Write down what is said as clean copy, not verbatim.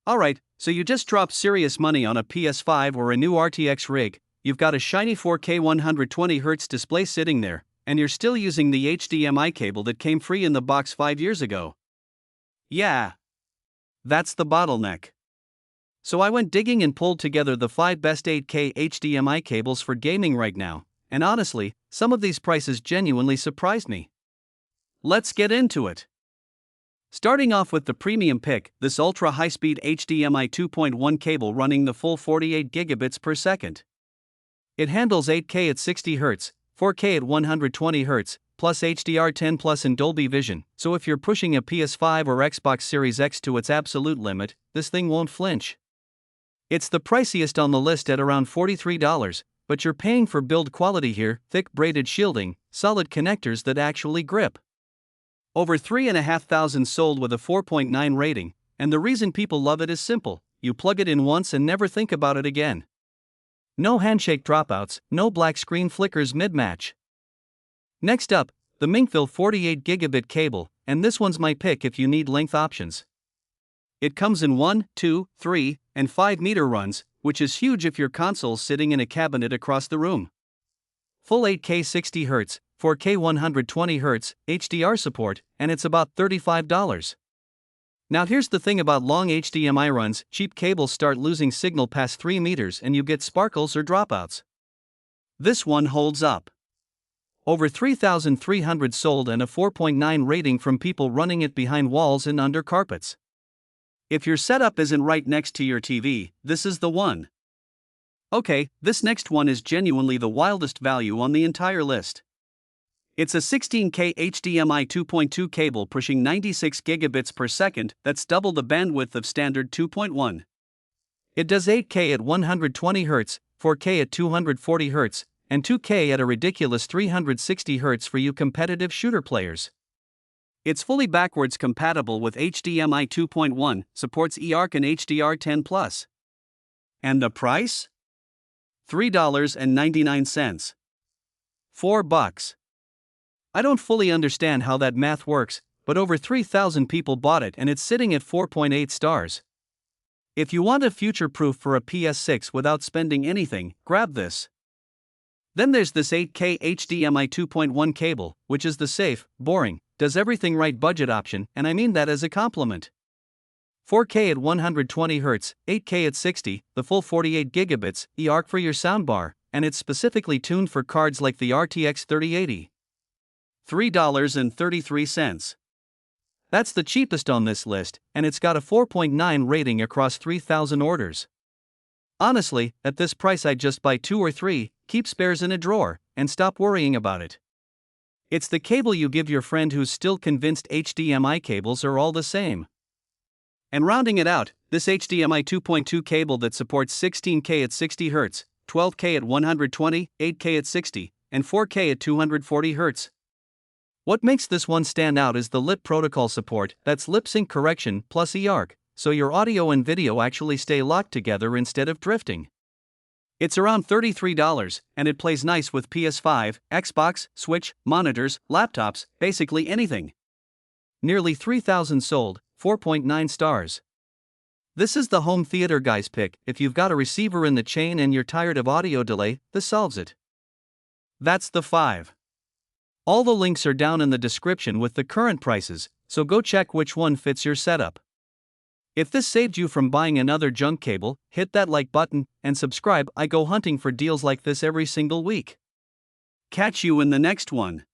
Alright, so you just dropped serious money on a PS5 or a new RTX rig, you've got a shiny 4K 120Hz display sitting there, and you're still using the HDMI cable that came free in the box 5 years ago. Yeah. That's the bottleneck. So I went digging and pulled together the 5 best 8K HDMI cables for gaming right now, and honestly, some of these prices genuinely surprised me. Let's get into it. Starting off with the premium pick, this ultra high-speed HDMI 2.1 cable running the full 48 gigabits per second. It handles 8K at 60 Hz, 4K at 120 Hz, plus HDR10 Plus and Dolby Vision, so if you're pushing a PS5 or Xbox Series X to its absolute limit, this thing won't flinch. It's the priciest on the list at around $43, but you're paying for build quality here, thick braided shielding, solid connectors that actually grip. Over 3,500 sold with a 4.9 rating, and the reason people love it is simple: you plug it in once and never think about it again. No handshake dropouts, no black screen flickers mid-match. Next up, the MINGCVIL 48 gigabit cable, and this one's my pick if you need length options. It comes in 1, 2, 3, and 5 meter runs, which is huge if your console's sitting in a cabinet across the room. Full 8K 60 Hz, 4K 120 Hz, HDR support, and it's about $35. Now here's the thing about long HDMI runs: cheap cables start losing signal past 3 meters and you get sparkles or dropouts. This one holds up. Over 3,300 sold and a 4.9 rating from people running it behind walls and under carpets. If your setup isn't right next to your TV, this is the one. Okay, this next one is genuinely the wildest value on the entire list. It's a 16K HDMI 2.2 cable pushing 96 gigabits per second, that's double the bandwidth of standard 2.1. It does 8K at 120 Hz, 4K at 240 Hz, and 2K at a ridiculous 360 Hz for you competitive shooter players. It's fully backwards compatible with HDMI 2.1, supports eARC and HDR10 Plus. And the price? $3.99. $4. I don't fully understand how that math works, but over 3,000 people bought it and it's sitting at 4.8 stars. If you want a future proof for a PS6 without spending anything, grab this. Then there's this 8K HDMI 2.1 cable, which is the safe, boring, does everything right budget option, and I mean that as a compliment. 4K at 120 Hz, 8K at 60, the full 48 gigabits, eARC for your soundbar, and it's specifically tuned for cards like the RTX 3080. $3.33. That's the cheapest on this list, and it's got a 4.9 rating across 3,000 orders. Honestly, at this price I'd just buy 2 or 3, keep spares in a drawer, and stop worrying about it. It's the cable you give your friend who's still convinced HDMI cables are all the same. And rounding it out, this HDMI 2.2 cable that supports 16K at 60 Hz, 12K at 120, 8K at 60, and 4K at 240 Hz. What makes this one stand out is the lip protocol support, that's lip sync correction plus eARC, so your audio and video actually stay locked together instead of drifting. It's around $33, and it plays nice with PS5, Xbox, Switch, monitors, laptops, basically anything. Nearly 3,000 sold, 4.9 stars. This is the home theater guy's pick. If you've got a receiver in the chain and you're tired of audio delay, this solves it. That's the 5. All the links are down in the description with the current prices, so go check which one fits your setup. If this saved you from buying another junk cable, hit that like button and subscribe. I go hunting for deals like this every single week. Catch you in the next one.